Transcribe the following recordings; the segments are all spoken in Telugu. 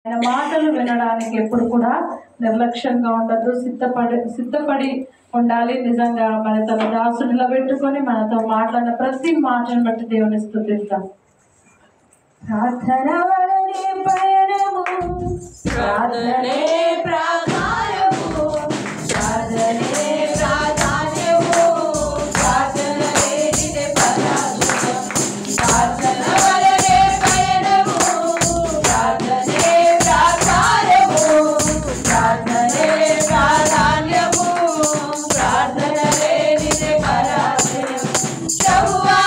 ఆయన మాటలు వినడానికి ఎప్పుడు కూడా నిర్లక్ష్యంగా ఉండద్దు, సిద్ధపడి ఉండాలి. నిజంగా మన తన దాసు నిలబెట్టుకొని మనతో మాట్లాడిన ప్రతి మాటను బట్టి దేవుని స్తుతిద్దాం. ప్రార్థన వలనే పయనము, ప్రార్థనే ప్రాధాన్యము, ప్రార్థనే ప్రాధాన్యము, ప్రార్థన లేనిదే పరాజయం. ప్రార్థన వలనే పయనము, ప్రార్థనే ప్రాధాన్యము, ప్రార్థనే ప్రాధాన్యము, ప్రార్థన లేనిదే పరాజయం. ప్రభువా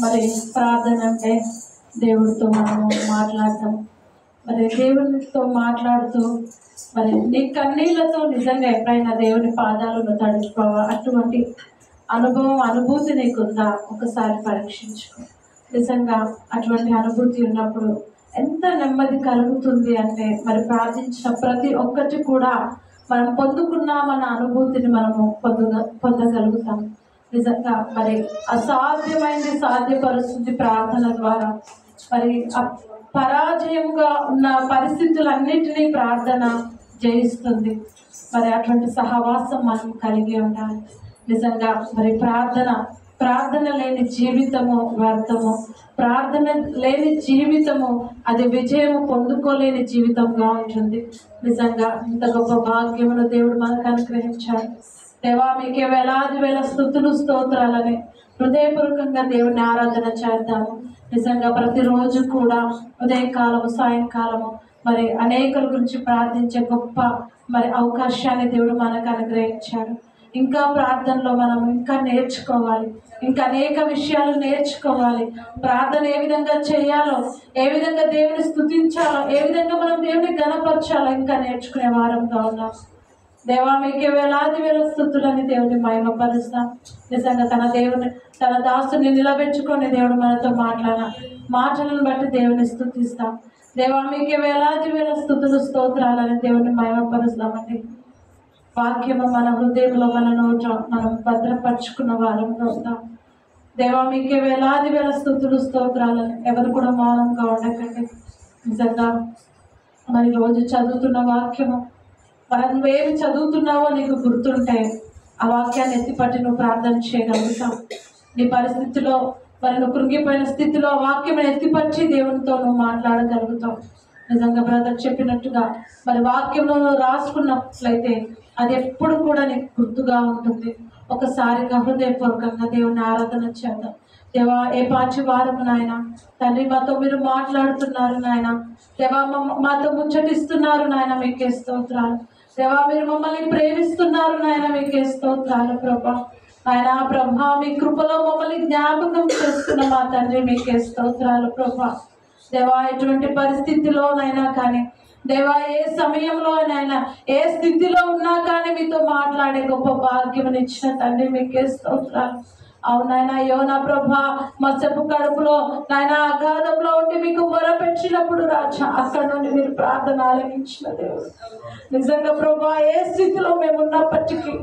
మరి ప్రార్థన అంటే దేవుడితో మనము మాట్లాడటం. మరి దేవునితో మాట్లాడుతూ మరి నీ కన్నీళ్లతో నిజంగా ఎప్పుడైనా దేవుని పాదాలను తడుచుకోవా? అటువంటి అనుభూతి నీకుందా? ఒకసారి పరీక్షించుకో. నిజంగా అటువంటి అనుభూతి ఉన్నప్పుడు ఎంత నెమ్మది కలుగుతుంది అంటే, మరి ప్రార్థించిన ప్రతి ఒక్కటి కూడా మనం పొందుకున్నామన్న అనుభూతిని మనము పొందగలుగుతాం. నిజంగా మరి అసాధ్యమైనది సాధ్యపరుస్తుంది ప్రార్థన ద్వారా. మరి పరాజయంగా ఉన్న పరిస్థితులన్నిటినీ ప్రార్థన జయిస్తుంది. మరి అటువంటి సహవాసం మనం కలిగి ఉండాలి. నిజంగా మరి ప్రార్థన లేని జీవితము వ్యర్థము. ప్రార్థన లేని జీవితము అది విజయము పొందుకోలేని జీవితంగా ఉంటుంది. నిజంగా ఇంత గొప్ప భాగ్యమును దేవుడు మనకు అనుగ్రహించాడు. దేవా, మీకే వేల స్తుతులు స్తోత్రాలని హృదయపూర్వకంగా దేవుని ఆరాధన చేద్దాము. నిజంగా ప్రతిరోజు కూడా ఉదయకాలము సాయంకాలము మరి అనేకుల గురించి ప్రార్థించే గొప్ప మరి అవకాశాన్ని దేవుడు మనకు అనుగ్రహించాడు. ఇంకా ప్రార్థనలో మనం ఇంకా నేర్చుకోవాలి, ఇంకా అనేక విషయాలు నేర్చుకోవాలి. ప్రార్థన ఏ విధంగా చేయాలో, ఏ విధంగా దేవుని స్తుతించాలో, ఏ విధంగా మనం దేవుని ఘనపరచాలో ఇంకా నేర్చుకునే వారంగా ఉన్నాం. దేవా మీకే వేలాది వేల స్తుతులని దేవుని మహిమపరుస్తాం. నిజంగా తన దాసుని నిలబెట్టుకొని దేవుడు మనతో మాటలను బట్టి దేవుని స్తుతిస్తాం. దేవా మీకే వేలాది వేల స్తుతులు స్తోత్రాలని దేవుని మహిమపరుస్తామండి. వాక్యము మన హృదయంలో మన నోట మనం భద్రపరుచుకున్న వారంగా ఉంటాం. దేవా మీకే వేలాది వేల స్తుతులు స్తోత్రాలని. ఎవరు కూడా మౌనంగా ఉండకండి. నిజంగా మరి రోజు చదువుతున్న వాక్యము, మనం నువ్వేమి చదువుతున్నావో నీకు గుర్తుంటే ఆ వాక్యాన్ని ఎత్తిపట్టి నువ్వు ప్రార్థన చేయగలుగుతావు. నీ పరిస్థితిలో మరి నువ్వు కృంగిపోయిన స్థితిలో ఆ వాక్యం ఎత్తిపట్టి దేవునితో నువ్వు మాట్లాడగలుగుతావు. నిజంగా బ్రదర్ చెప్పినట్టుగా మరి వాక్యంలో నువ్వు రాసుకున్నట్లయితే అది ఎప్పుడు కూడా నీకు గుర్తుగా ఉంటుంది. ఒకసారిగా హృదయపూర్వకంగా దేవుని ఆరాధన చేద్దాం. దేవా ఏ పాచి వారము నాయన తండ్రి మాతో మీరు మాట్లాడుతున్నారు నాయన. దేవా మాతో ముచ్చటిస్తున్నారు నాయన, మీకే స్తోత్రాలు. దేవా మీరు మమ్మల్ని ప్రేమిస్తున్నారు నాయన, మీకే స్తోత్రాలు ప్రభా. ఆయన ప్రభా మీ కృపలో మమ్మల్ని జ్ఞాపకం చేస్తున్న మా తండ్రి, మీకే స్తోత్రాలు ప్రభా. దేవా ఎటువంటి పరిస్థితిలోనైనా కానీ, దేవా ఏ సమయంలోనైనా ఏ స్థితిలో ఉన్నా కానీ మీతో మాట్లాడే గొప్ప భాగ్యం ఇచ్చిన తండ్రి, మీకే స్తోత్రాలు. అవునాయన యోనా ప్రభా మత్స్యపు కడుపులో నాయన అగాధంలో ఉండి మీకు మొరపెట్టినప్పుడు రాజా అక్కడ నుండి మీరు ప్రార్థన ఆలకించిన దేవుడు. నిజంగా ప్రభా ఏ స్థితిలో మేము ఉన్నప్పటికీ,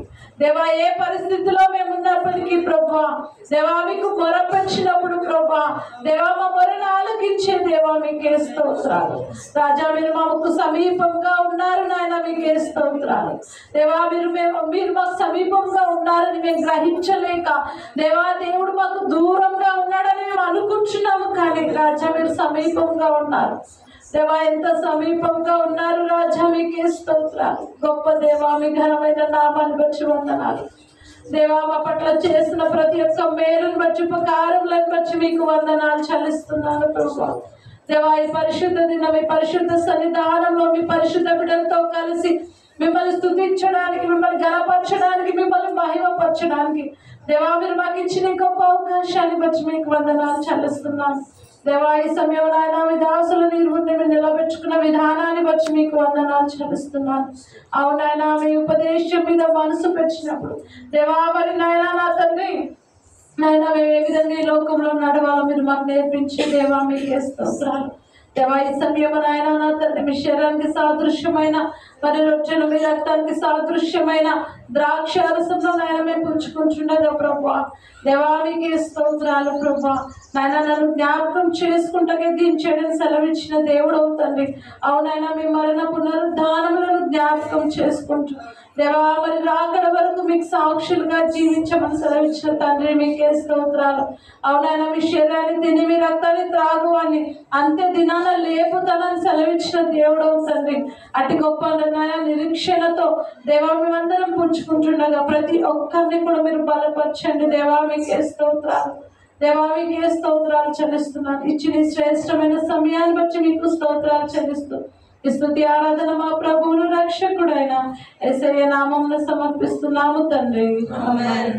దేవా ఏ పరిస్థితిలో మేము ఉన్నప్పటికీ ప్రభా, దేవా మీకు మొరపెట్టినప్పుడు ప్రభా, దేవా మా మొరను ఆలకించే దేవా మీకే స్తోత్రాలు. రాజా మీరు మాకు సమీపంగా ఉన్నారు నాయన, మీకే స్తోత్రాలు. దేవా మీరు మాకు సమీపంగా ఉన్నారని మేము గ్రహించలేక, దేవా దేవుడు మాకు దూరంగా ఉన్నాడని మేము అనుకుంటున్నాము, కానీ రాజా మీరు సమీపంగా ఉన్నారు. దేవా ఎంత సమీపంగా ఉన్నారు రాజా, మీకే స్తోత్రాలు. గొప్ప దేవా మీ ఘనమైన నామాన్ని బట్టి వందనాలు. దేవా మా పట్ల చేసిన ప్రతి ఒక్క మేలును బట్టి, ఉపకారములను బట్టి మీకు వందనాలు చెల్లిస్తున్నాను ప్రభా. దేవా ఈ పరిశుద్ధ దినం, మీ పరిశుద్ధ సన్నిధానంలో మీ పరిశుద్ధ బిడ్డలతో కలిసి మిమ్మల్ని స్తుతించడానికి, మిమ్మల్ని గణపరచడానికి, మిమ్మల్ని మహిమపరచడానికి దేవా మీరు మాకు ఇచ్చిన గొప్ప అవకాశాన్ని బట్టి మీకు వందనాలు చెల్లిస్తున్నాను. దేవా ఈ సమయంలో ఆయన మీ దాసులు మీరు నిలబెట్టుకున్న విధానాన్ని బట్టి మీకు వందనాలు చెల్లిస్తున్నాను. అవునాయన మీ ఉపదేశం మీద మనసు పెట్టినప్పుడు దేవా మరి నాయన నా తండ్రి నాయన మేము ఏ విధంగా ఈ లోకంలో నడవాలో మీరు మాకు నేర్పించి దేవా మీకే స్తోత్రాలు. దేవా ఈ సమయంలో నాయన నా తండ్రి మీ శరీరానికి సాదృశ్యమైన మరి రొట్టెను, మీ రక్తానికి సాదృశ్యమైన ద్రాక్షారసంలో నాయన మేము పుంజుకుంటుండగా ప్రభా, దేవా మీకే స్తోత్రాలు ప్రభా. నాయన నన్ను జ్ఞాపకం చేసుకుంటకే దించేయడానికి సెలవిచ్చిన దేవుడు అవుతండి. అవునైనా మీ మరణ పునరుద్ధానములను జ్ఞాపకం చేసుకుంటూ దేవా మరి రాకడ వరకు మీకు సాక్షులుగా జీవించమని సెలవిచ్చిన తండ్రి, మీకే స్తోత్రాలు. అవునైనా మీ శరీరాన్ని తిని మీ రక్తాన్ని త్రాగు అని అంత్య దినాన లేపుతానని సెలవిచ్చిన దేవుడు అవుతండి. అటు గొప్ప నిరీక్షణతో దేవా మేమందరం పుంజుకుంటుండగా ప్రతి ఒక్కరిని కూడా మీరు బలపరచండి. దేవా మీకే స్తోత్రాలు. దేవా మీకే స్తోత్రాలు చెల్లిస్తున్నాను. ఇచ్చిన శ్రేష్టమైన సమయాన్ని బట్టి మీకు స్తోత్రాలు చెల్లిస్తూ ఈ స్తుతి ఆరాధన మా ప్రభువును రక్షకుడైన యేసయ్య నామమున సమర్పిస్తున్నాము తండ్రి. ఆమేన్.